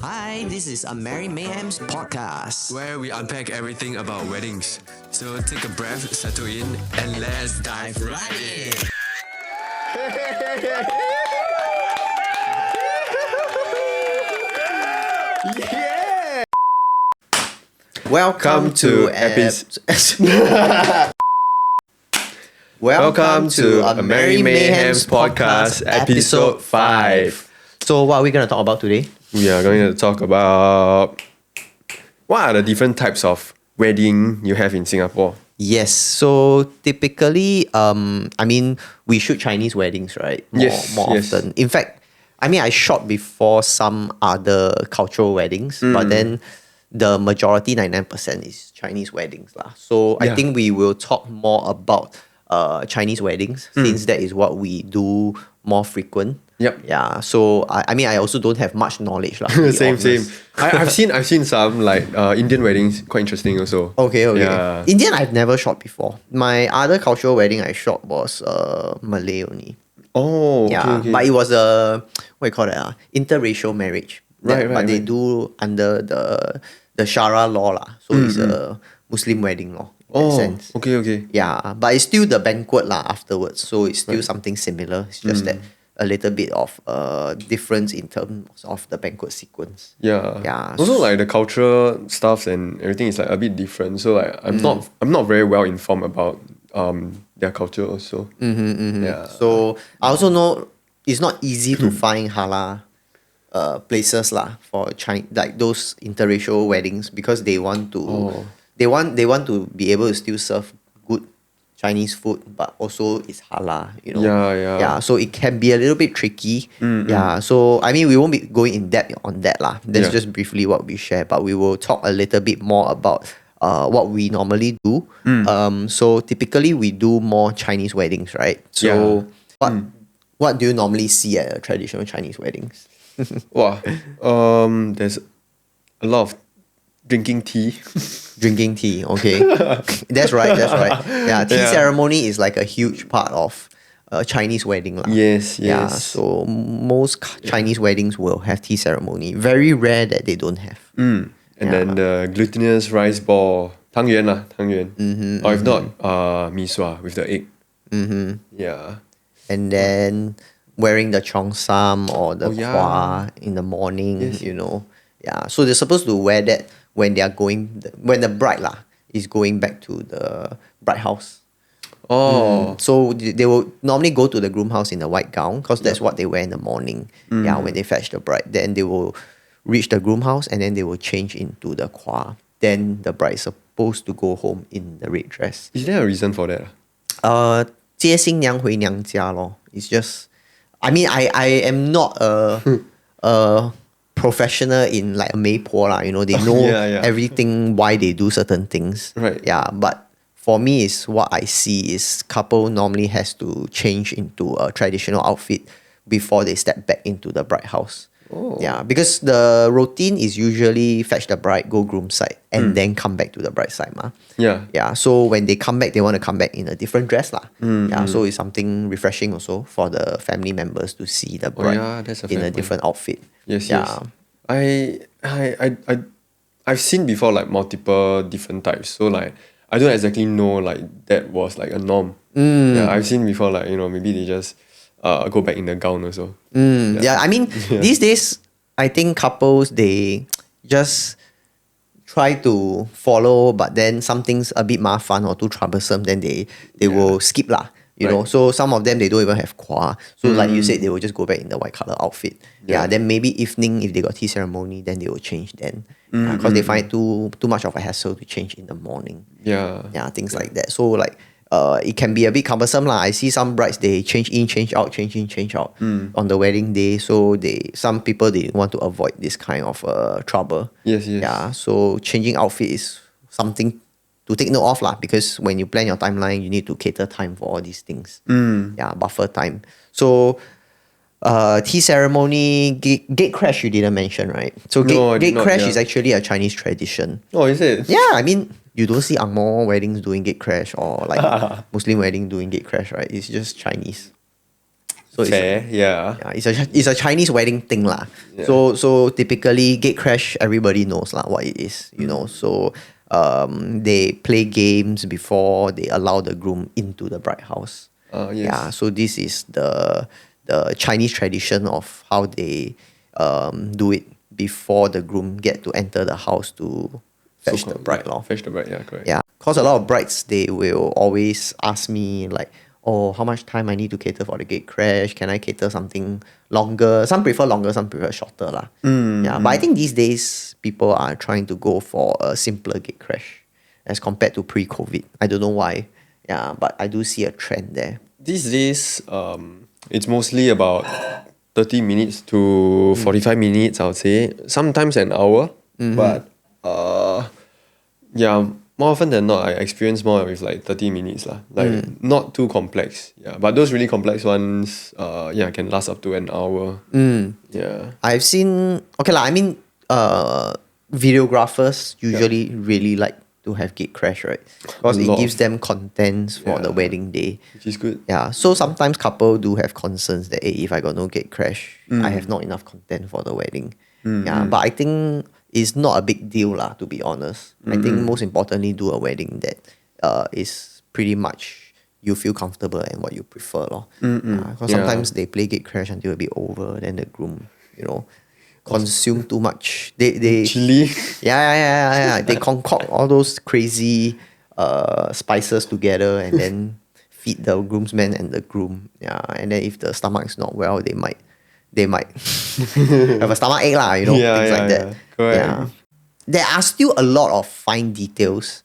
Hi, this is a Merry Mayhem's podcast. where we unpack everything about weddings. So take a breath, settle in, and let's dive right in. Yeah! Welcome to Welcome to a Merry Mayhem's podcast, episode 5. So, what are we going to talk about today? We are going to talk about what are the different types of wedding you have in Singapore. Yes, so typically, we shoot Chinese weddings, right? More Yes. often. In fact, I shot before some other cultural weddings, but then the majority, 99%, is Chinese weddings lah. So I Yeah. think we will talk more about Chinese weddings since that is what we do more frequent. Yep. Yeah. So I also don't have much knowledge lah. to be Same. honest. I've seen some like Indian weddings, quite interesting also. Okay. Yeah. Indian I've never shot before. My other cultural wedding I shot was Malay only. Oh, okay, Yeah, okay. but it was a what you call that? Interracial marriage. Right, But they right. do under the Shara law lah. So it's a Muslim wedding law in that sense. okay. Yeah, but it's still the banquet lah afterwards. So it's still something similar. It's just that a little bit of difference in terms of the banquet sequence. Yeah. Yeah. Also like the cultural stuff and everything is like a bit different. So like I'm not very well informed about their culture also. Yeah. So I also know it's not easy to find halal places lah for like those interracial weddings because they want to they want to be able to still serve good Chinese food but also it's halal, you know. Yeah. Yeah, so it can be a little bit tricky. Yeah, so we won't be going in depth on that lah. That's Yeah. just briefly what we share, but we will talk a little bit more about what we normally do. So typically we do more Chinese weddings, right? So what do you normally see at a traditional Chinese weddings? Wow. There's a lot of drinking tea. Drinking tea, okay. That's right. Yeah, tea Yeah. ceremony is like a huge part of a Chinese wedding lah. Yes. Yeah, so most Chinese weddings will have tea ceremony. Very rare that they don't have. And then the glutinous rice ball, 汤圆 lah, 汤圆. Or if not, mee sua with the egg. Yeah. And then wearing the cheongsam or the yeah. kwa in the morning, Yes. you know. Yeah, so they're supposed to wear that when they are when the bride lah is going back to the bride house. Oh. So they will normally go to the groom house in a white gown because that's what they wear in the morning. Yeah, when they fetch the bride. Then they will reach the groom house and then they will change into the kwa. Then the bride is supposed to go home in the red dress. Is there a reason for that? 接新娘回娘家 lor. It's just, I am not a professional in like a 媒婆 lah. You know, they know Yeah. everything why they do certain things. Right. Yeah, but for me, is what I see is couple normally has to change into a traditional outfit before they step back into the bride house. Oh. Yeah, because the routine is usually fetch the bride, go groom side, and then come back to the bride side. Yeah. Yeah, so when they come back, they want to come back in a different dress lah. Yeah, so it's something refreshing also for the family members to see the bride yeah, that's a in fair a different outfit. Yes. Yeah. I've seen before like multiple different types. So like I don't exactly know like that was like a norm. Yeah, I've seen before like, you know, maybe they just go back in the gown also. Yeah, these days, I think couples, they just try to follow, but then something's a bit mafan or too troublesome, then they will skip lah. You know, so some of them, they don't even have kwa. So like you said, they will just go back in the white color outfit. Yeah, then maybe evening, if they got tea ceremony, then they will change then. Because they find it too much of a hassle to change in the morning. Yeah. Yeah, things like that. So like, it can be a bit cumbersome lah. I see some brides, they change in, change out, change in, change out on the wedding day. So some people, they want to avoid this kind of trouble. Yes. Yeah, so changing outfit is something to take note of lah, because when you plan your timeline, you need to cater time for all these things. Yeah, buffer time. So tea ceremony, gate crash you didn't mention, right? So No, I did gate not, crash yeah. is actually a Chinese tradition. Oh, is it? Yeah, I mean, you don't see Angmo weddings doing gate crash or like Muslim wedding doing gate crash, right? It's just Chinese. So fair, yeah. it's a Chinese wedding thing lah. Yeah. So typically gate crash, everybody knows lah what it is, you know. So they play games before they allow the groom into the bride house. Yes. Yeah, so this is the Chinese tradition of how they do it before the groom get to enter the house to fetch the bride lor. Fetch the bride, yeah, correct. Yeah, cause a lot of brides they will always ask me like, oh, how much time I need to cater for the gate crash? Can I cater something longer? Some prefer longer, some prefer shorter lah. Yeah, but I think these days people are trying to go for a simpler gate crash as compared to pre-COVID. I don't know why. Yeah, but I do see a trend there. These days, it's mostly about 30 minutes to 45 minutes, I would say. Sometimes an hour. But yeah, more often than not, I experience more with like 30 minutes lah. Like not too complex. Yeah, but those really complex ones, can last up to an hour. Yeah. I've seen, okay lah, I mean, videographers usually really like to have gate crash, right? Because it gives them contents for the wedding day. Which is good. Yeah, so sometimes couple do have concerns that, hey, if I got no gate crash, I have not enough content for the wedding. Yeah, but I think it's not a big deal lah, to be honest. I think most importantly, do a wedding that is pretty much you feel comfortable and what you prefer lor. Because sometimes they play gate crash until a bit over, then the groom, you know, consume too much. They Chili. yeah. They concoct all those crazy spices together and then feed the groomsmen and the groom. Yeah, and then if the stomach is not well, they might have a stomach ache lah, you know, things like that. Correct. Yeah. There are still a lot of fine details.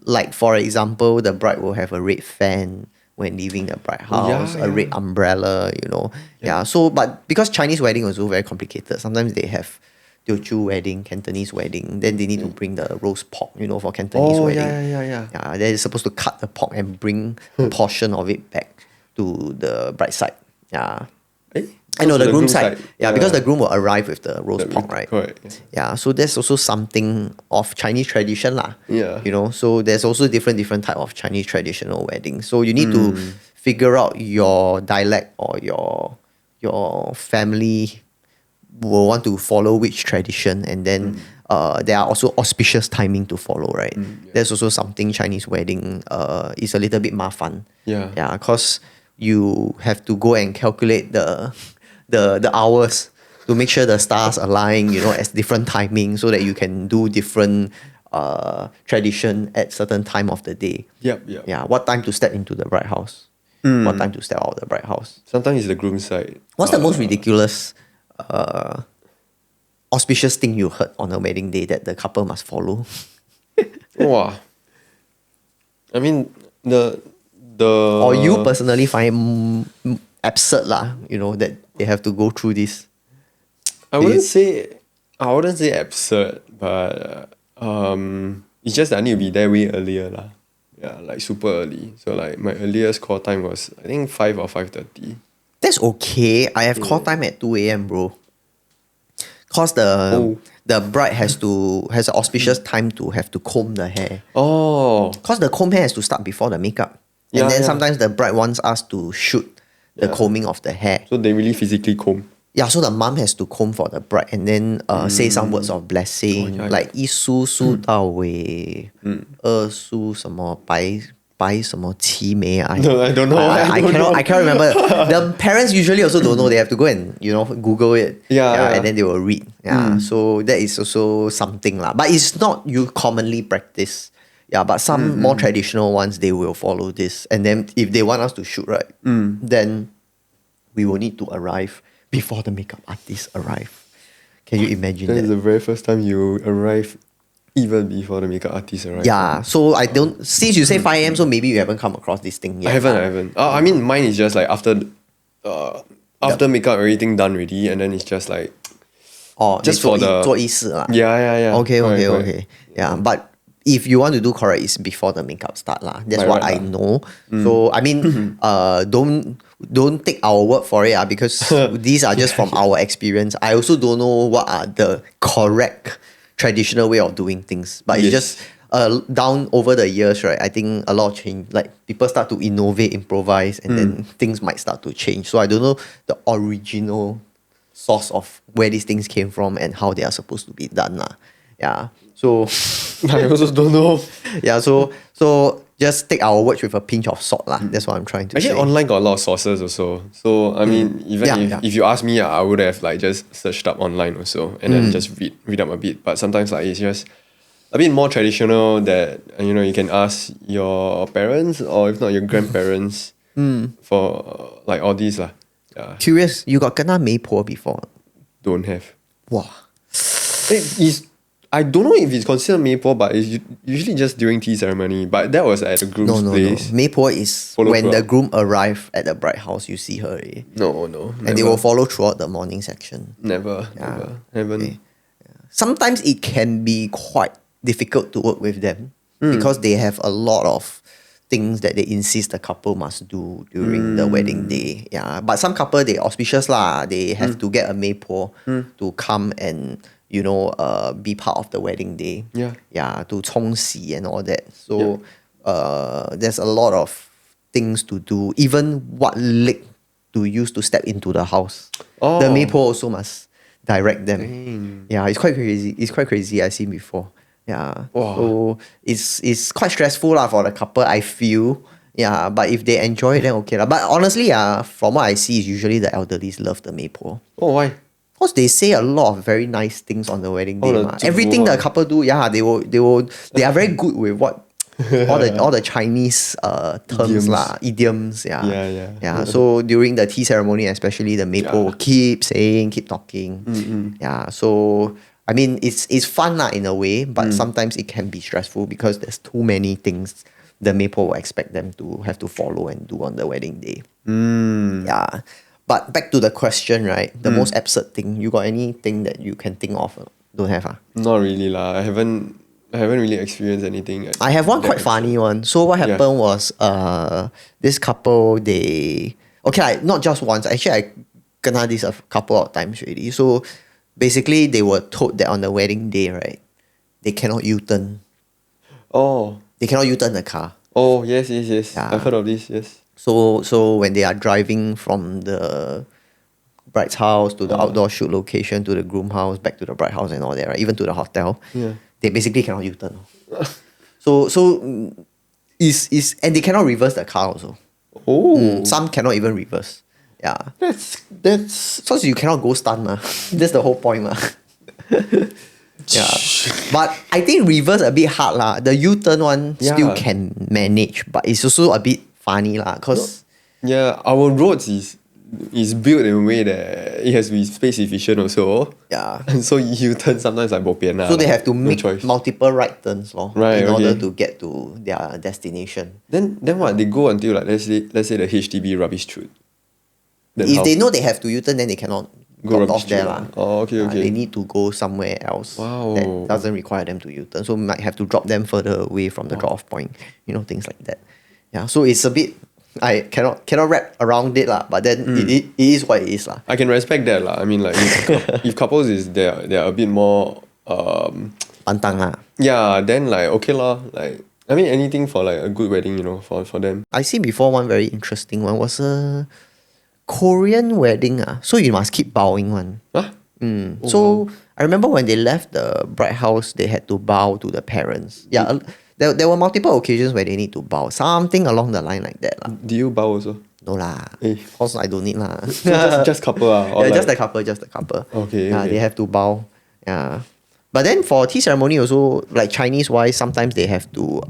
Like for example, the bride will have a red fan when leaving the bride house, a red umbrella, you know. Yeah. So, but because Chinese wedding is also very complicated, sometimes they have Teochew wedding, Cantonese wedding, then they need to bring the roast pork, you know, for Cantonese wedding. Yeah, they're supposed to cut the pork and bring a portion of it back to the bride side. Yeah. I know the groom side. Yeah, because the groom will arrive with the roast pork, right? Correct. Yeah, so there's also something of Chinese tradition lah. Yeah. You know, so there's also different type of Chinese traditional weddings. So you need to figure out your dialect or your family will want to follow which tradition, and then there are also auspicious timing to follow, right? There's also something Chinese wedding is a little bit mafan. Yeah, because you have to go and calculate the hours to make sure the stars align, you know, at different timings so that you can do different tradition at certain time of the day. Yep. Yeah, what time to step into the bride house? What time to step out of the bride house? Sometimes it's the groom side. What's the most ridiculous auspicious thing you heard on a wedding day that the couple must follow? Wow. I mean, the or you personally find absurd lah, you know, that they have to go through this. I wouldn't say absurd, but it's just that I need to be there way earlier lah. Yeah, like super early. So like my earliest call time was I think 5 or 5:30. That's okay. I have call time at 2 a.m. bro. Cause the bride has an auspicious time to have to comb the hair. Oh. Cause the comb hair has to start before the makeup. And then sometimes the bride wants us to shoot the combing of the hair. So they really physically comb. Yeah, so the mom has to comb for the bride and then say some words of blessing, like 一梳梳到尾，二梳什么白什么齐眉啊。No, I don't know. I cannot remember. The parents usually also don't know. They have to go and, you know, Google it. Yeah. And then they will read. Yeah, so that is also something lah. But it's not you commonly practice. Yeah, but some more traditional ones, they will follow this. And then if they want us to shoot, right, then we will need to arrive before the makeup artist arrive. Can you imagine that? That is the very first time you arrive even before the makeup artist arrives. Yeah, so I don't... Since you say 5 a.m, so maybe you haven't come across this thing yet. I haven't. I mean, mine is just like after makeup, everything done already, and then it's just like... just for the... 做仪式啦. Yeah. Okay. Yeah, but if you want to do correct, it's before the makeup start lah. That's what I know. So, I mean, don't take our word for it because these are just from our experience. I also don't know what are the correct traditional way of doing things, but it's just down over the years, right? I think a lot of change, like people start to innovate, improvise, and then things might start to change. So I don't know the original source of where these things came from and how they are supposed to be done. Yeah. So I also don't know. yeah, so just take our words with a pinch of salt. That's what I'm trying to Actually, say. online got a lot of sources also. So I mean, even if you ask me, I would have like just searched up online also and then just read up a bit. But sometimes like it's just a bit more traditional that you can ask your parents or if not your grandparents for like all these lah. Yeah, Curious, you got kena maypo before? don't have. Wow. It is. I don't know if it's considered maypo, but it's usually just during tea ceremony. But that was at the groom's place. No. Maypo is Follow when the throughout. groom arrive at the bride house, you see her already. No, And they will follow throughout the morning section. never. Haven't. Okay. Sometimes it can be quite difficult to work with them because they have a lot of things that they insist the couple must do during the wedding day. Yeah, but some couple they auspicious lah. They have to get a maypo to come and be part of the wedding day. Yeah, to 冲喜 and all that. So there's a lot of things to do. Even what leg to use to step into the house. Oh. The maypo also must direct them. Dang. Yeah, it's quite crazy. It's quite crazy. I've seen before. Yeah. Wow. So it's quite stressful for the couple, I feel. Yeah, but if they enjoy it, then okay lah. But honestly, from what I see, is usually the elderlies love the maypo. Oh, why? Because they say a lot of very nice things on the wedding day. the Ma. Everything the couple do, they are very good with what all the Chinese terms idioms. Yeah. So during the tea ceremony, especially the maypo will keep saying, keep talking. Yeah. So I mean, it's fun in a way, but sometimes it can be stressful because there's too many things the maypo will expect them to have to follow and do on the wedding day. Yeah. But back to the question, right? The most absurd thing. You got anything that you can think of? Don't have? Not really lah. I haven't really experienced anything. I have one quite funny one. So what happened was this couple, not just once. Actually, I kena this a couple of times already. So basically, they were told that on the wedding day, right, they cannot U-turn. Oh. They cannot U-turn the car. Oh, yes. Yeah. I've heard of this, yes. So when they are driving from the bride's house to the outdoor shoot location to the groom house, back to the bride house and all that, right? Even to the hotel, they basically cannot U-turn. So is and they cannot reverse the car also. Oh. Some cannot even reverse. Yeah. That's So you cannot go stun. That's the whole point. Yeah. But I think reverse a bit hard lah. The U-turn one still can manage, but it's also a bit funny lah. Cause our roads is built in a way that it has to be space efficient also. yeah. So you turn sometimes like bo pian lah. So they have to no make choice. multiple right turns Right, in order okay. to get to their destination. Then what? They go until like let's say the HDB rubbish chute. Then If how? they know they have to U-turn, then they cannot Go drop rubbish off there chute lah. Oh, okay. They need to go somewhere else Wow. that doesn't require them to U-turn. So might have to drop them further away from the drop-off point. Things like that. Yeah. So it's a bit I cannot wrap around it lah. But then it is what it is lah. I can respect that lah. I mean like if couples they're a bit more Pantang lah. yeah, then like okay lah. Like I mean anything for like a good wedding, for them. I see before one very interesting one was a Korean wedding. So you must keep bowing one. Huh? So I remember when they left the bride house, they had to bow to the parents. Yeah, there were multiple occasions where they need to bow. Something along the line like that. Do you bow also? No lah. Eh. Of course I don't need lah. So just couple or Just the like, couple. Okay, Yeah, okay. they have to bow. Yeah. But then for tea ceremony also, like Chinese wise, sometimes they have to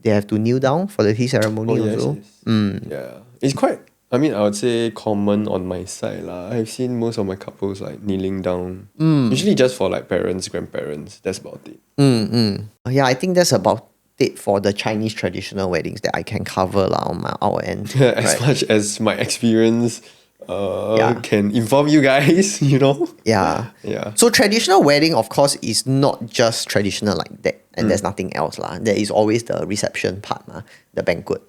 They have to kneel down for the tea ceremony also. Yes. Yeah. It's quite I would say common on my side lah. I've seen most of my couples like kneeling down. Usually just for like parents, grandparents. That's about it. Yeah, I think that's about it for the Chinese traditional weddings that I can cover lah on our end. As much as my experience can inform you guys, Yeah. Yeah. So traditional wedding, of course, is not just traditional like that, and there's nothing else lah. There is always the reception part, the banquet.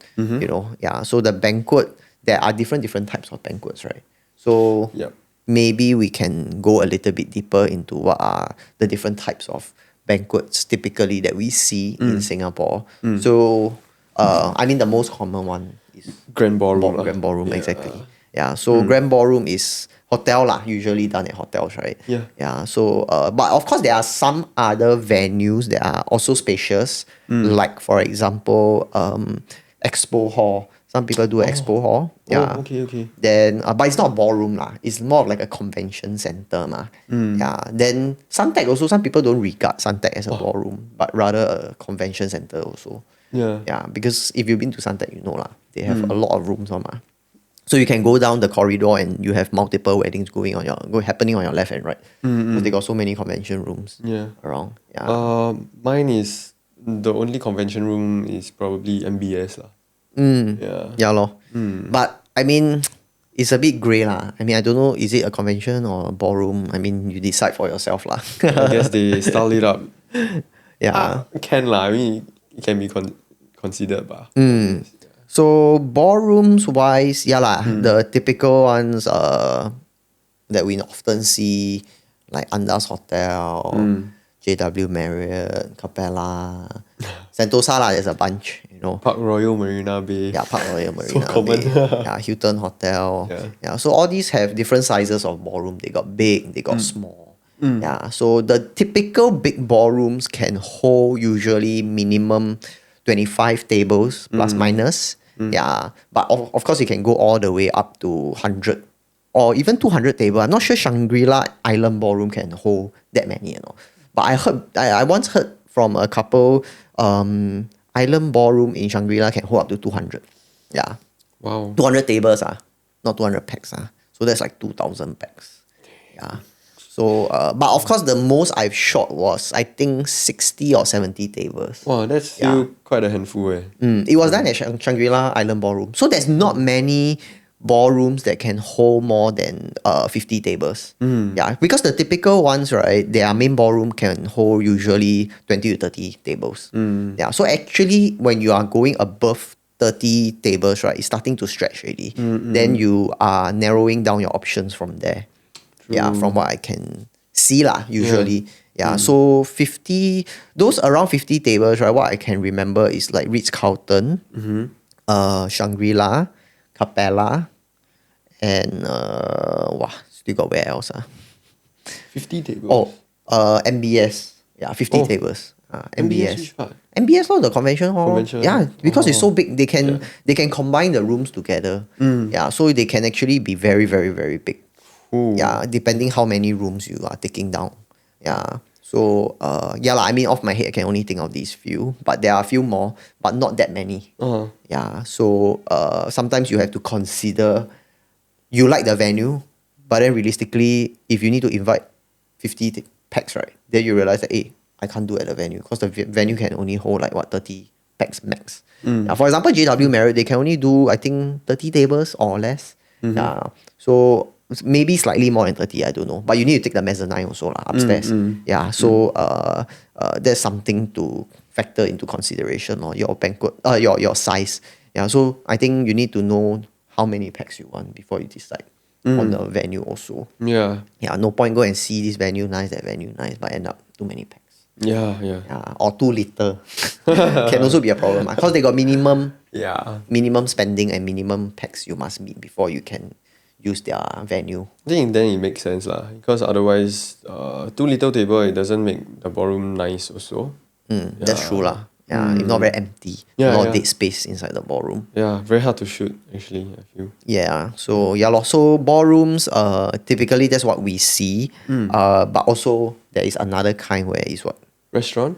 Yeah. So the banquet, there are different types of banquets, right? So Yep. maybe we can go a little bit deeper into what are the different types of banquets typically that we see in Singapore. So, I mean, the most common one is Grand ballroom. grand ballroom, exactly. Yeah, so grand ballroom is hotel lah, usually done at hotels, right? Yeah. Yeah, so, but of course, there are some other venues that are also spacious, like, for example, expo hall. Some people do expo hall. Yeah. Oh, okay. Then, but it's not ballroom lah. It's more of like a convention center ma. Yeah. Then Suntec also, some people don't regard Suntec as a ballroom, but rather a convention center also. Yeah. Yeah. Because if you've been to Suntec, you know lah, they have a lot of rooms on ma. So you can go down the corridor and you have multiple weddings happening on your left and right. Because they got so many convention rooms around. Yeah. Mine is the only convention room is probably MBS lah. Yeah lor. But I mean, it's a bit grey lah. I mean, I don't know, is it a convention or a ballroom? I mean, you decide for yourself lah. I guess they style it up. Yeah. Can lah. I mean, it can be considered bah. So ballrooms wise, yeah lah, the typical ones that we often see, like Andaz Hotel, JW Marriott, Capella, Sentosa lah, there's a bunch, you know. Park Royal Marina Bay. Yeah, Park Royal Marina common. Bay. Yeah, Hilton Hotel. Yeah. So all these have different sizes of ballroom. They got big, they got small. Yeah, so the typical big ballrooms can hold usually minimum 25 tables plus minus. Yeah, but of course you can go all the way up to 100 or even 200 table. I'm not sure Shangri-La Island Ballroom can hold that many, you know. But I once heard from a couple, Island Ballroom in Shangri-La can hold up to 200. Yeah. Wow. 200 tables, not 200 packs. So that's like 2,000 packs. Yeah. So, but of course, the most I've shot was, I think, 60 or 70 tables. Wow, that's still quite a handful. It was done at Shangri-La Island Ballroom. So there's not many ballrooms that can hold more than 50 tables. Yeah, because the typical ones, right, their main ballroom can hold usually 20 to 30 tables. Yeah, so actually, when you are going above 30 tables, right, it's starting to stretch already. Then you are narrowing down your options from there. Yeah, from what I can see lah, usually. Yeah, so 50, those around 50 tables, right, what I can remember is like Ritz-Carlton, Shangri-La, Capella, and still got where else? 50 tables? MBS. Yeah, 50 tables. MBS, MBS. which part? MBS or the convention hall. Convention. Yeah, because it's so big, they can combine the rooms together. Yeah, so they can actually be very, very, very big. Ooh. Yeah, depending how many rooms you are taking down. Yeah. So I mean, off my head I can only think of these few, but there are a few more, but not that many. Yeah. So sometimes you have to consider, you like the venue, but then realistically, if you need to invite 50 packs, right, then you realize that, hey, I can't do it at the venue because the venue can only hold like 30 packs max. Yeah, for example, JW Marriott, they can only do, I think, 30 tables or less. Yeah. So maybe slightly more than 30, I don't know. But you need to take the mezzanine also upstairs. Yeah, so there's something to factor into consideration or your banquet, your size. Yeah, so I think you need to know how many packs you want before you decide on the venue also. Yeah. Yeah, no point go and see this venue nice, that venue nice, but end up too many packs. Yeah. Or too little. Can also be a problem. Because they got minimum spending and minimum packs you must meet before you can use their venue. I think then it makes sense lah, because otherwise, too little table, it doesn't make the ballroom nice also. That's true lah. Yeah, if not very empty. A lot of dead space inside the ballroom. Yeah, very hard to shoot actually, I feel. Yeah, so so ballrooms, typically that's what we see. But also there is another kind where is what? Restaurant?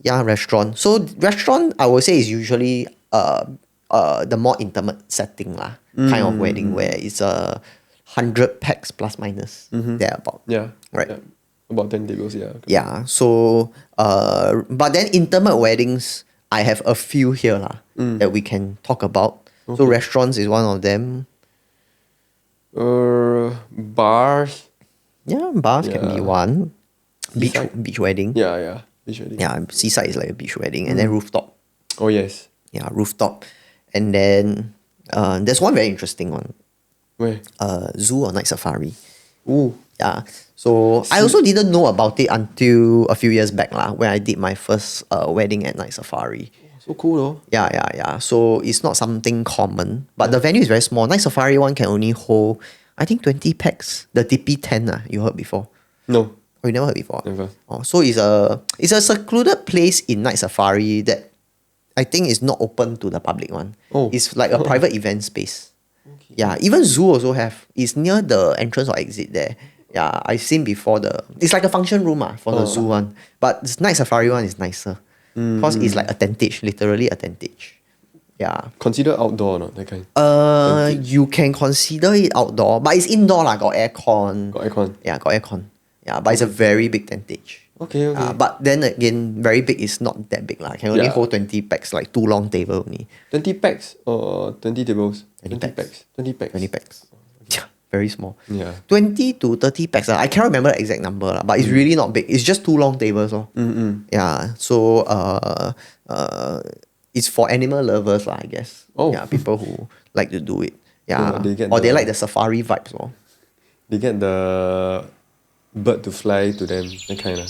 Yeah, restaurant. So restaurant, I would say, is usually the more intimate setting lah, kind of wedding where it's 100 packs plus minus. Thereabout. Yeah. Right. Yeah. About 10 tables, yeah. Yeah. So but then intimate weddings, I have a few here lah that we can talk about. So restaurants is one of them. Bars. Yeah, bars can be one. Seaside. Beach wedding. Yeah. Beach wedding. Yeah, seaside is like a beach wedding. And then rooftop. Oh, yes. Yeah, rooftop. And then there's one very interesting one. Where? Zoo or night safari. Ooh. Yeah. So I also didn't know about it until a few years back lah, when I did my first wedding at Night Safari. So cool though. Yeah. So it's not something common, but the venue is very small. Night Safari one can only hold, I think 20 packs. The TP 10 you heard before? No. Oh, you never heard before? Never. Oh, so it's a secluded place in Night Safari that I think is not open to the public one. Oh. It's like a private event space. Okay. Yeah, even zoo also have. It's near the entrance or exit there. Yeah, I've seen before it's like a function room for the zoo one. But this Night Safari one is nicer. Because it's like a tentage, literally a tentage. Yeah. Consider outdoor or not, that kind? You can consider it outdoor, but it's indoor lah, got aircon. Got aircon. Yeah, got aircon. Yeah, but it's a very big tentage. Okay. But then again, very big is not that big lah. Can only Yeah. hold 20 packs, like 2 long table only. 20 packs or 20 tables? 20 packs. 20 packs. 20 packs. Yeah, very small. Yeah. 20 to 30 packs. I cannot remember the exact number, but it's really not big. It's just 2 long tables. Yeah, so it's for animal lovers, I guess. Oh. Yeah, people who like to do it. Yeah, Oh, they get or they the- like the safari vibes. They get the bird to fly to them, that kind of.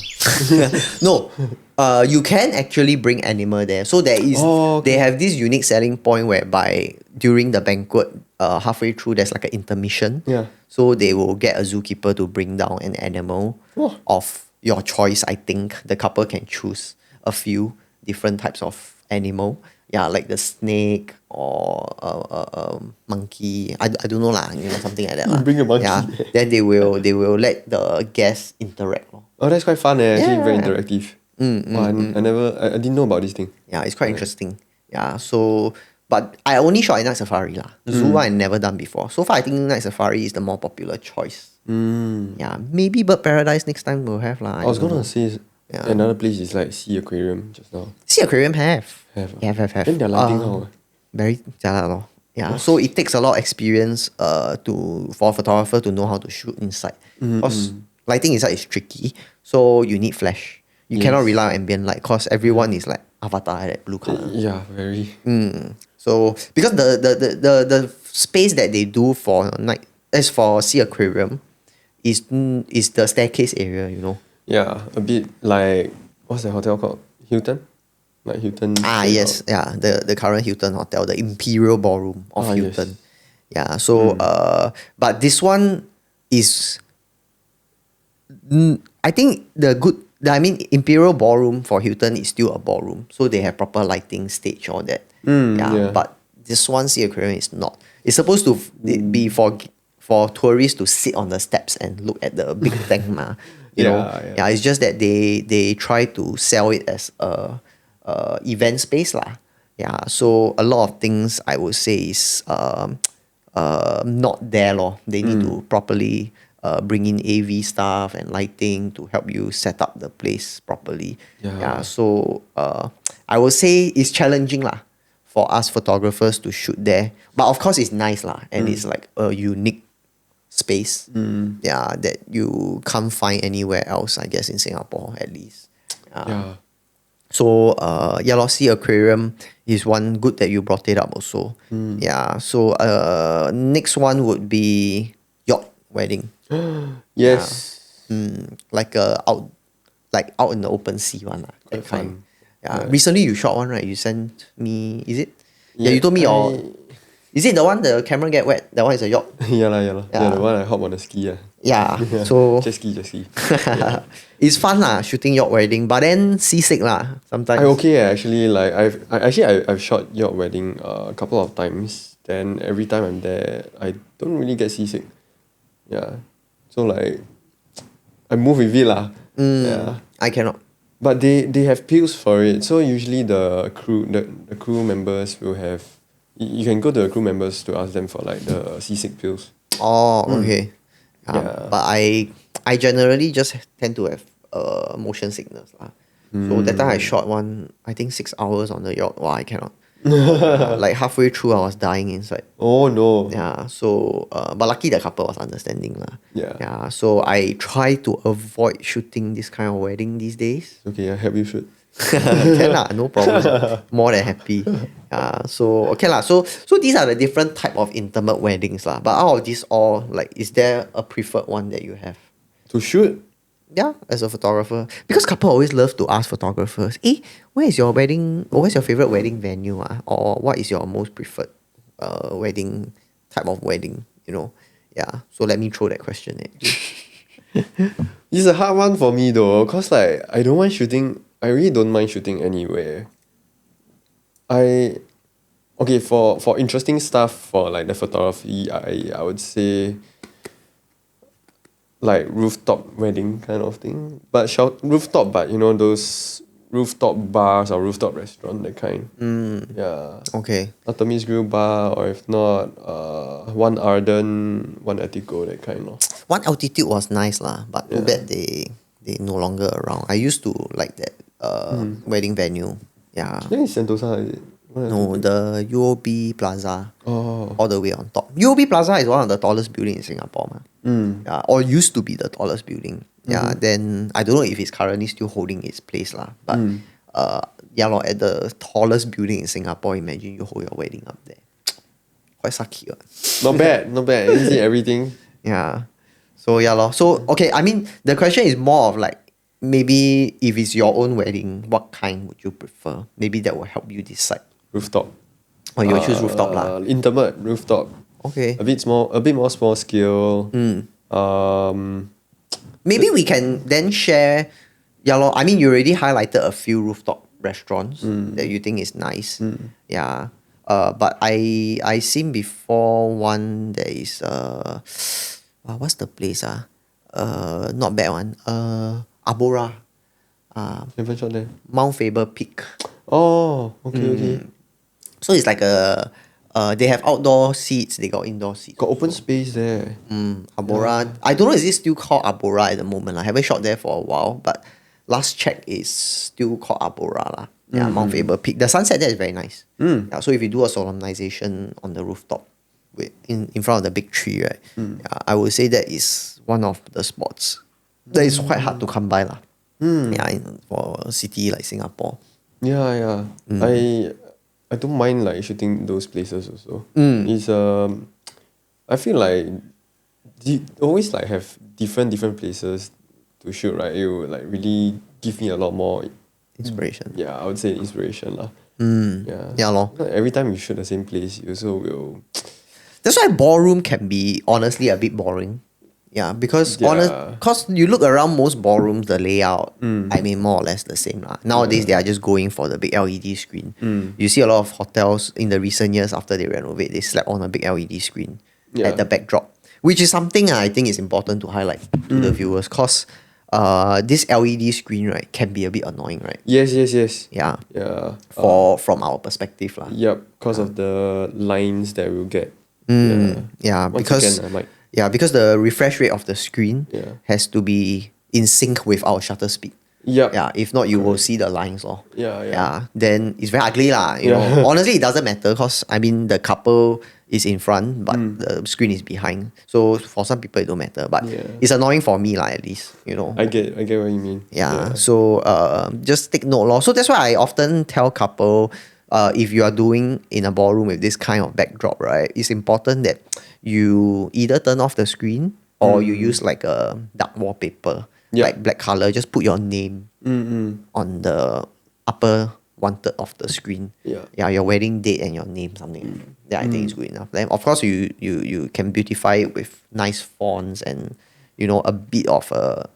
No, you can actually bring animal there. So there is, they have this unique selling point whereby during the banquet, halfway through there's like an intermission. Yeah. So they will get a zookeeper to bring down an animal of your choice. I think the couple can choose a few different types of animal. Yeah, like the snake or monkey. I don't know lah, something like that lah. Bring a monkey. Yeah, then they will let the guests interact. Oh, that's quite fun actually, very Yeah. interactive. I didn't know about this thing. Yeah, it's quite interesting. Yeah, so but I only shot at Night Safari lah. Zoo one I never done before. So far I think Night Safari is the more popular choice. Yeah, maybe Bird Paradise next time we'll have lah. I was don't gonna know. say another place is like Sea Aquarium just now. Sea Aquarium have. Have. Have. Then their lighting how? Very jialat lor. Yeah, so it takes a lot of experience for a photographer to know how to shoot inside. Because lighting inside is tricky, so you need flash. You cannot rely on ambient light because everyone is like avatar, that blue color. Yeah, very. So because the space that they do for night as for Sea Aquarium is the staircase area, Yeah, a bit like, what's the hotel called? Hilton? Like Hilton. Yes, yeah, the current Hilton hotel, the Imperial Ballroom of Hilton. Yes. Yeah, so but this one is I think Imperial Ballroom for Hilton is still a ballroom, so they have proper lighting, stage, all that. Yeah. But this one Sea Aquarium is not. It's supposed to be for tourists to sit on the steps and look at the big tank Yeah. It's just that they try to sell it as a event space lah. Yeah, so a lot of things I would say is not there lor. They need to properly bring in AV stuff and lighting to help you set up the place properly. Yeah. So I would say it's challenging lah for us photographers to shoot there. But of course it's nice lah, and it's like a unique space. Yeah, that you can't find anywhere else, I guess, in Singapore at least. Yeah. So Sea Aquarium is one good that you brought it up also. Yeah. So next one would be yacht wedding. Yes. Like out in the open sea one lah. That Quite kind. fun. Yeah. Yeah. Recently you shot one, right? You sent me, is it? Yeah, Yeah, you told me is it the one the camera get wet? That one is a yacht. Yeah, Yeah. the one I hop on the ski. Yeah. So Jet ski. Yeah. it's fun lah, shooting yacht wedding, but then seasick lah sometimes. I'm okay actually. Like I've shot yacht wedding a couple of times. Then every time I'm there, I don't really get seasick. Yeah. So like, I move with it lah. Yeah. I cannot. But they have pills for it. So usually the crew members will have. You can go to the crew members to ask them for like the seasick pills. Oh, okay. Yeah. But I generally just tend to have motion sickness lah. So that time I shot one, I think 6 hours on the yacht. Wow, I cannot. Like halfway through, I was dying inside. Oh no. Yeah. So, but lucky the couple was understanding lah. Yeah. Yeah. So I try to avoid shooting this kind of wedding these days. Okay, I help you shoot. Can lah, no problem. More than happy. So okay lah. So these are the different type of intimate weddings lah. But out of these all, like, is there a preferred one that you have? To shoot? Yeah, as a photographer. Because couple always love to ask photographers, where is your wedding, or where's your favorite wedding venue? Or what is your most preferred wedding, type of wedding, you know? Yeah, so let me throw that question at you. It's a hard one for me though, cause like I don't mind shooting. I really don't mind shooting anywhere. Okay, for interesting stuff for like the photography, I would say like rooftop wedding kind of thing. But rooftop, but you know those rooftop bars or rooftop restaurant that kind. Yeah. Okay. Artemis Grill Bar, or if not, one Arden, one Etico, that kind of. One Altitude was nice lah, but too bad they no longer around. I used to like that wedding venue. Yeah. Then in Sentosa, is it? No, the UOB Plaza. Oh. All the way on top. UOB Plaza is one of the tallest buildings in Singapore. Yeah, or used to be the tallest building. Yeah, then I don't know if it's currently still holding its place lah. But at the tallest building in Singapore, imagine you hold your wedding up there. Quite sucky. Not bad, not bad. You see everything. Yeah. So So okay, I mean the question is more of like maybe if it's your own wedding, what kind would you prefer? Maybe that will help you decide. Rooftop. Or you will choose rooftop lah. Intimate rooftop. Okay. A bit more small scale. Maybe we can then share. I mean, you already highlighted a few rooftop restaurants that you think is nice. Yeah. But I seen before one that is what's the place not bad one. Abora. Never shot there. Mount Faber Peak. Oh, okay. So it's like they have outdoor seats, they got indoor seats. Got open space there. Abora. Yeah. I don't know, is it still called Abora at the moment? I haven't shot there for a while, but last check is still called Abora lah. Yeah, Mount Faber Peak. The sunset there is very nice. Yeah, so if you do a solemnization on the rooftop in front of the big tree, right? I would say that is one of the spots that is quite hard to come by lah. Yeah, for a city like Singapore. Yeah. I don't mind like shooting those places also. It's I feel like you always like have different places to shoot, right? It would like really give me a lot more inspiration. Yeah, I would say inspiration lah. Yeah lor. Every time you shoot the same place, you also will. That's why ballroom can be honestly a bit boring. Yeah, because you look around most ballrooms, the layout, I mean, more or less the same lah. Nowadays, they are just going for the big LED screen. You see a lot of hotels in the recent years after they renovate, they slap on a big LED screen at the backdrop, which is something I think is important to highlight to the viewers, because this LED screen, right, can be a bit annoying, right? Yes. Yeah. From our perspective lah. Yep, because of the lines that we'll get. Because the refresh rate of the screen has to be in sync with our shutter speed. Yep. Yeah, if not, you will see the lines. Yeah. Then it's very ugly lah. You know, honestly, it doesn't matter because I mean the couple is in front, but the screen is behind. So for some people, it don't matter. But it's annoying for me lah, at least. You know. I get what you mean. Yeah. So just take note lor. So that's why I often tell couple, if you are doing in a ballroom with this kind of backdrop, right, it's important that you either turn off the screen or you use like a dark wallpaper, like black color. Just put your name on the upper 1/3 of the screen. Yeah, your wedding date and your name, something. Yeah, I think it's good enough. Then of course you can beautify it with nice fonts and a bit of what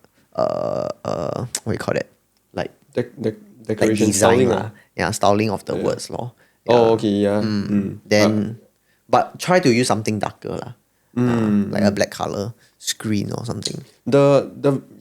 do you call it, like decoration, like design styling. Styling of the words lor. Oh, okay, Then but try to use something darker lah. Like a black color screen or something. The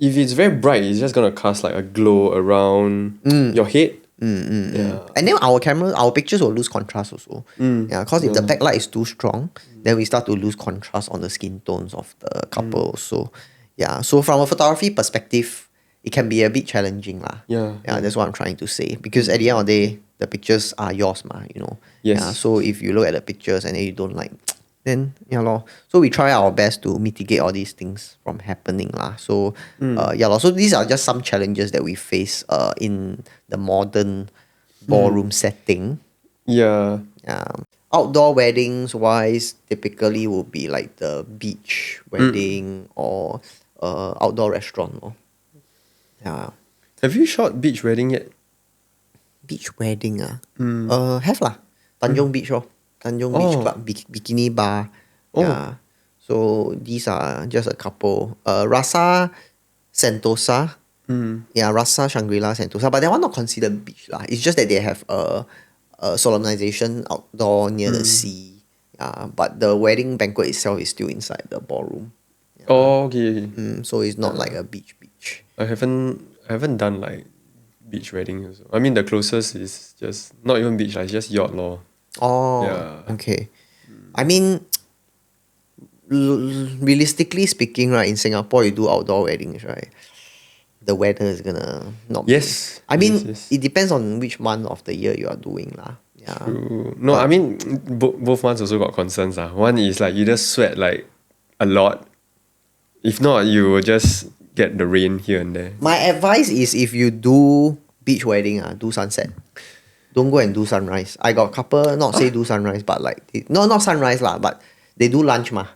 if it's very bright, it's just gonna cast like a glow around your head. Yeah. And then our pictures will lose contrast also. Yeah, because if the backlight is too strong, then we start to lose contrast on the skin tones of the couple. So yeah, so from a photography perspective, it can be a bit challenging lah. Yeah, that's what I'm trying to say. Because at the end of the day, the pictures are yours ma, Yes. Yeah, so if you look at the pictures and then you don't like, then lor. So we try our best to mitigate all these things from happening lah. So lor. So these are just some challenges that we face in the modern ballroom setting. Yeah. Outdoor weddings wise, typically will be like the beach wedding or outdoor restaurant. Yeah. Have you shot beach wedding yet? Beach wedding have lah. Tanjong Beach Tanjong Beach Oh. Club Bikini Bar. Oh. Yeah. So these are just a couple. Rasa Sentosa. Yeah, Rasa Shangri-La Sentosa. But that one not considered beach lah. It's just that they have a solemnization outdoor near the sea. Yeah. But the wedding banquet itself is still inside the ballroom. Oh, okay. So it's not like a beach. I haven't done like beach wedding also. I mean the closest is just not even beach, like just yacht law. Oh, Yeah. okay. I mean, realistically speaking, right, in Singapore, you do outdoor weddings, right? The weather is gonna not be. Yes. I mean, Yes. it depends on which month of the year you are doing, lah. Yeah. True. No, I mean both months also got concerns. One is like you just sweat like a lot. If not, you will just get the rain here and there. My advice is if you do beach wedding, do sunset. Don't go and do sunrise. I got a couple, not say do sunrise, but like, not sunrise lah, but they do lunch mah.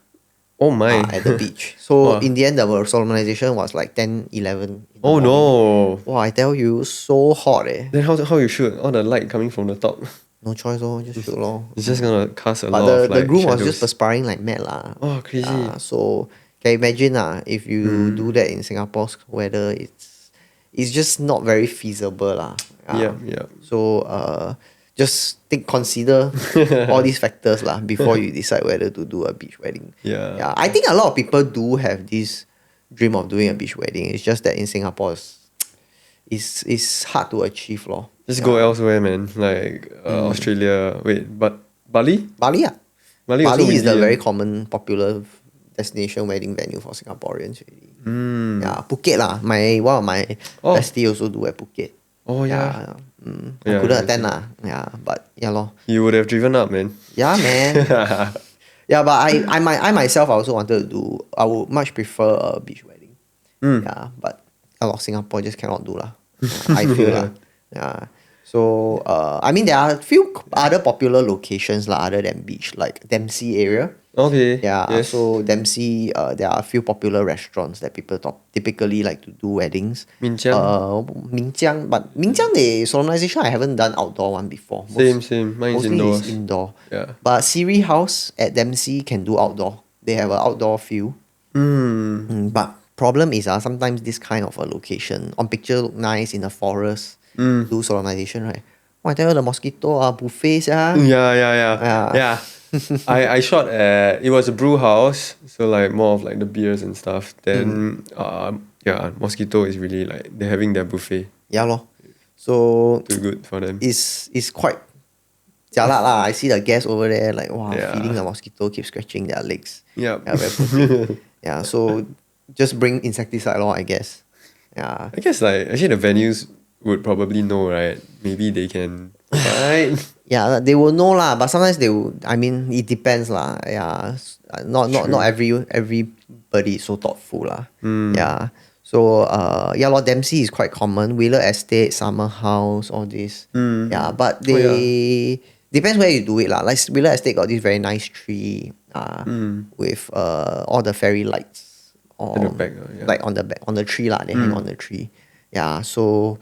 Oh my. At the beach. So Wow. in the end, the solemnization was like 10, 11. in the Oh morning. no. Wow, I tell you, so hot eh. Then how you shoot? All the light coming from the top. No choice just shoot lor. It's just gonna cast a But lot the of like groom was shadows. just perspiring like mad lah. Oh, crazy. So can you imagine if you do that in Singapore's weather, it's just not very feasible lah. Yeah. So just consider all these factors lah before you decide whether to do a beach wedding. Yeah. I think a lot of people do have this dream of doing a beach wedding. It's just that in Singapore it's hard to achieve lor. Just go elsewhere, man. Like Australia. Wait, but Bali? Bali ah. Bali also Bali is the windy, very common popular destination wedding venue for Singaporeans already. Yeah, Phuket lah. One of my bestie also do at Phuket. Oh yeah. I Yeah, couldn't I attend lah. Yeah, but yeah lor. You would have driven up, man. Yeah, man. Yeah, but I myself I also wanted to do. I would much prefer a beach wedding. Yeah, but a lot of Singapore just cannot do lah. I feel lah. Yeah. So I mean there are a few other popular locations lah other than beach, like Dempsey area. Okay. Yeah. Yes. So Dempsey, there are a few popular restaurants that people typically like to do weddings. Minjiang? But Minjiang, the solemnization I haven't done outdoor one before. Same. Mine is Mostly indoors. is indoor. Yeah. But Siri House at Dempsey can do outdoor. They have an outdoor feel. But problem is sometimes this kind of a location on picture look nice in the forest. Do solemnization, right? Oh, I tell you the mosquito buffets. Yeah. I shot at, it was a brew house, so like more of like the beers and stuff. Then Mosquito is really like they're having their buffet. Yeah lor. So Too good for them. it's quite jialat lah. I see the guests over there like Yeah. feeding the mosquito, keep scratching their legs. Yeah. Yeah, very poor. Yeah, so just bring insecticide lor, I guess. Yeah. I guess like actually the venues would probably know, right? Maybe they can provide. Yeah, they will know lah, but sometimes they will. I mean, it depends lah. Yeah, not everybody is so thoughtful lah. Yeah, so Dempsey is quite common. Wheeler Estate, Summer House, all this. Yeah, but they depends where you do it lah. Like Wheeler Estate got this very nice tree. With all the fairy lights. At the back, Like on the back, on the tree lah. They hang on the tree. Yeah, so.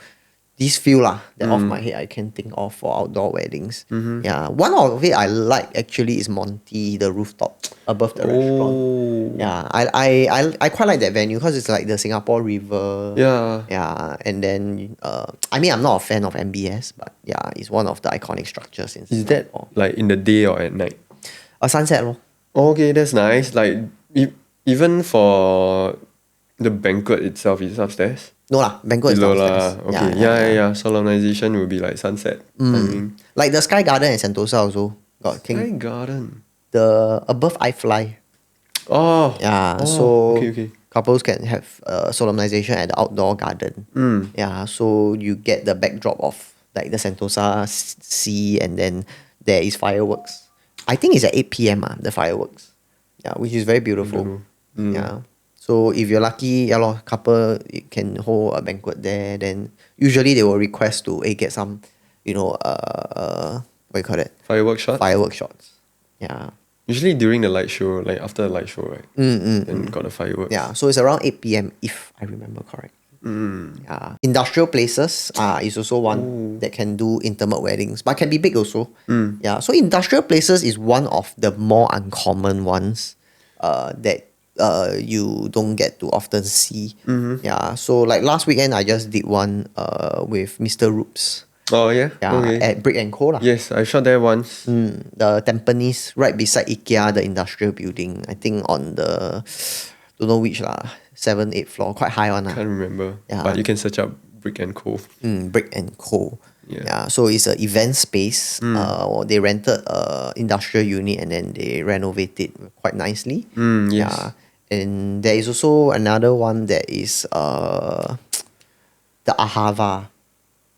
This few lah that off my head I can think of for outdoor weddings. Yeah, one of it I like actually is Monty, the rooftop above the restaurant. Yeah, I quite like that venue because it's like the Singapore River. Yeah. Yeah, and then I mean I'm not a fan of MBS, but yeah, it's one of the iconic structures in Is that Singapore. like in the day or at night? A sunset lor. Okay, that's nice. Like even for the banquet itself is upstairs. No lah, banquet is Below downstairs. lah. Okay. Yeah. Solemnization will be like sunset. timing. Like the Sky Garden and Sentosa also got Sky Garden. the above iFly. Oh. Yeah, Oh, so okay. couples can have solemnization at the outdoor garden. Yeah, so you get the backdrop of like the Sentosa sea, and then there is fireworks. I think it's at 8 p.m. The fireworks. Yeah, which is very beautiful. Yeah. So if you're lucky, couple can hold a banquet there. Then usually they will request to get some, what you call it? Firework shot. Firework shots. Yeah. Usually during the light show, like after the light show, right? And got the fireworks. Yeah, so it's around 8 p.m. if I remember correct. Yeah. Industrial places is also one that can do intimate weddings, but can be big also. Yeah, so industrial places is one of the more uncommon ones that you don't get to often see. Yeah, so like last weekend I just did one with Mr. Roops. Oh yeah? Yeah, Okay. at Brick and Co. lah. Yes, I shot there once. The Tampines, right beside IKEA, the industrial building. I think on the, don't know which lah, 7th, 8th floor, quite high one lah. Can't remember. Yeah. But you can search up Brick and Co. Brick and Co. Yeah. So it's an event space. They rented a industrial unit and then they renovate it quite nicely. Yes. Yeah. And there is also another one that is the Ahava.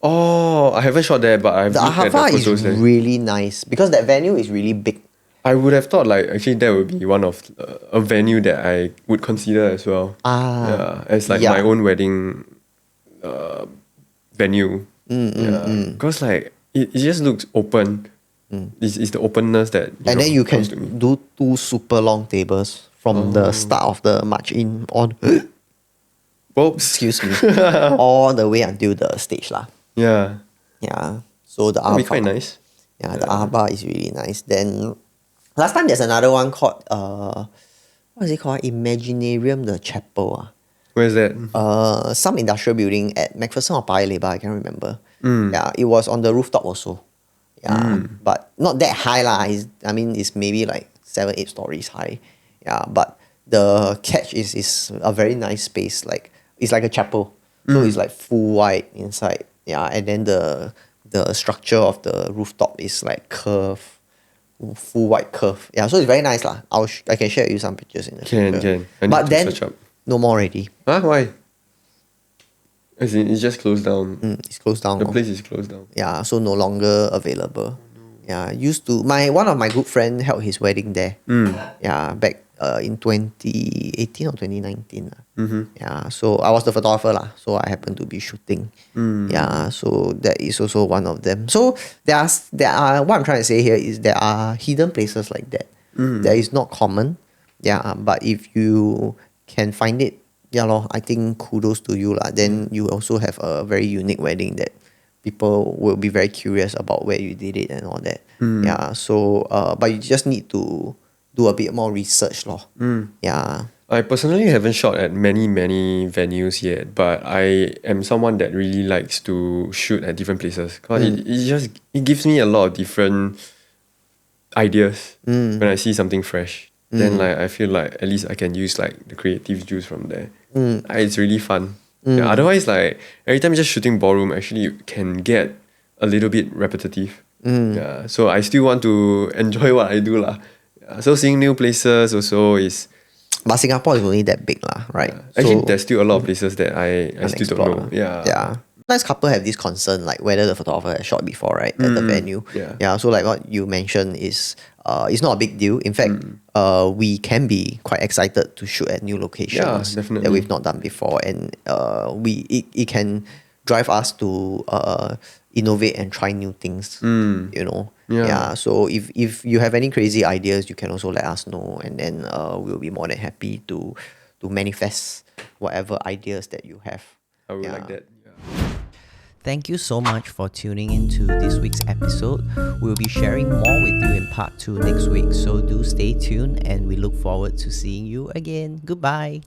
Oh, I haven't shot there, but I've The looked at the Ahava photos is there. really nice because that venue is really big. I would have thought like actually that would be one of a venue that I would consider as well. As like my own wedding venue. Because like it just looks open. It's the openness that And then you can comes to me. do 2 super long tables from the start of the march in on Oops. excuse me all the way until the stage lah. Yeah. Yeah. So the That'd be Ahava, quite nice. Yeah, the Ahava is really nice. Then last time there's another one called what is it called? Imaginarium the Chapel. Where's that? Some industrial building at MacPherson or Paya Lebar, I can't remember. Yeah, it was on the rooftop also. Yeah, but not that high lah. I mean, it's maybe like 7-8 stories high. Yeah, but the catch is a very nice space. Like it's like a chapel, so it's like full white inside. Yeah, and then the structure of the rooftop is like curve, full white curve. Yeah, so it's very nice lah. I can share with you some pictures in the future. Can. I need But to then search up. no more already. Huh? Why? As in, it's just closed down. It's closed down. The lor. place is closed down. Yeah, so no longer available. Yeah, used to one of my good friend held his wedding there. Yeah, back in 2018 or 2019. Yeah, so I was the photographer lah. So I happened to be shooting. Yeah, so that is also one of them. So there are what I'm trying to say here is there are hidden places like that. That is not common. Yeah, but if you can find it, yeah lor, I think kudos to you lah. Then you also have a very unique wedding that people will be very curious about where you did it and all that. Yeah, so but you just need to do a bit more research lor. Yeah. I personally haven't shot at many venues yet, but I am someone that really likes to shoot at different places. Cause it gives me a lot of different ideas when I see something fresh. Then like I feel like at least I can use like the creative juice from there. It's really fun. Yeah, otherwise like every time just shooting ballroom actually can get a little bit repetitive. Yeah, so I still want to enjoy what I do lah. Yeah, so seeing new places also is. But Singapore is only that big lah, right? Actually, So, there's still a lot of places that I still don't know. unexplored. Yeah. Sometimes couple have this concern like whether the photographer has shot before, right? At the venue. Yeah. So like what you mentioned is it's not a big deal. In fact, we can be quite excited to shoot at new locations definitely. that we've not done before. And it can drive us to innovate and try new things. You know. Yeah. So if you have any crazy ideas, you can also let us know, and then we'll be more than happy to manifest whatever ideas that you have. I would Yeah. like that. Thank you so much for tuning into this week's episode. We'll be sharing more with you in part 2 next week, so do stay tuned and we look forward to seeing you again. Goodbye.